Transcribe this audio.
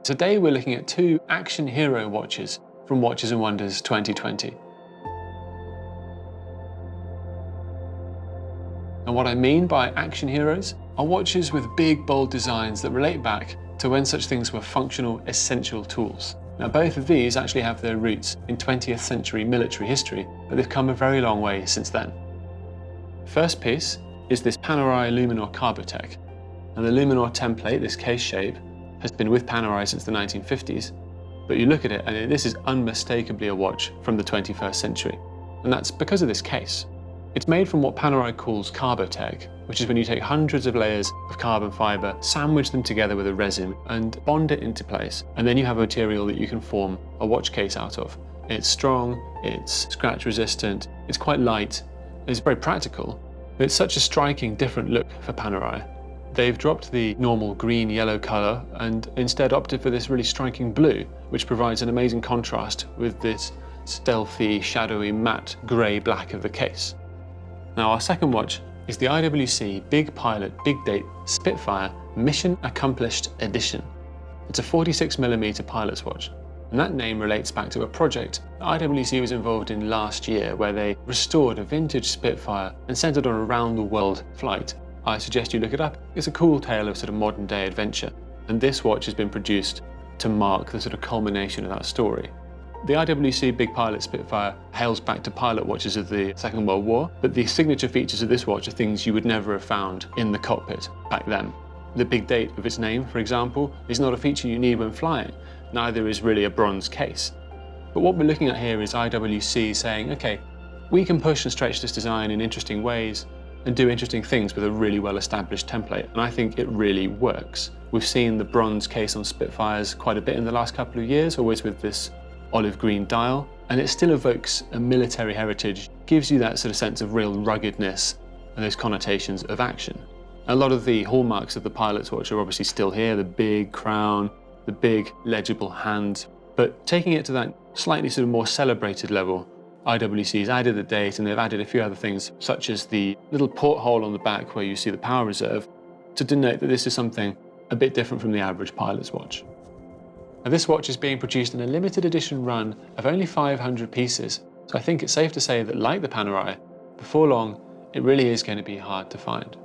Today we're looking at two action hero watches from Watches and Wonders 2020. And what I mean by action heroes are watches with big, bold designs that relate back to when such things were functional, essential tools. Now, both of these actually have their roots in 20th century military history, but they've come a very long way since then. First piece is this Panerai Luminor Carbotech. And the Luminor template, this case shape, has been with Panerai since the 1950s, but you look at it and this is unmistakably a watch from the 21st century. And that's because of this case. It's made from what Panerai calls carbotech, which is when you take hundreds of layers of carbon fibre, sandwich them together with a resin and bond it into place. And then you have a material that you can form a watch case out of. It's strong, it's scratch resistant, it's quite light, it's very practical. But it's such a striking, different look for Panerai. They've dropped the normal green-yellow colour and instead opted for this really striking blue, which provides an amazing contrast with this stealthy, shadowy, matte grey-black of the case. Now, our second watch is the IWC Big Pilot Big Date Spitfire Mission Accomplished Edition. It's a 46mm pilot's watch, and that name relates back to a project that IWC was involved in last year where they restored a vintage Spitfire and sent it on a round-the-world flight. I suggest you look it up. It's a cool tale of sort of modern day adventure. And this watch has been produced to mark the sort of culmination of that story. The IWC Big Pilot Spitfire hails back to pilot watches of the Second World War, but the signature features of this watch are things you would never have found in the cockpit back then. The big date of its name, for example, is not a feature you need when flying. Neither is really a bronze case. But what we're looking at here is IWC saying, okay, we can push and stretch this design in interesting ways and do interesting things with a really well-established template, and I think it really works. We've seen the bronze case on Spitfires quite a bit in the last couple of years, always with this olive green dial, and it still evokes a military heritage, gives you that sort of sense of real ruggedness and those connotations of action. A lot of the hallmarks of the pilot's watch are obviously still here, the big crown, the big legible hand, but taking it to that slightly sort of more celebrated level, IWC's added the date and they've added a few other things, such as the little porthole on the back where you see the power reserve, to denote that this is something a bit different from the average pilot's watch. Now, this watch is being produced in a limited edition run of only 500 pieces, so I think it's safe to say that, like the Panerai, before long, it really is going to be hard to find.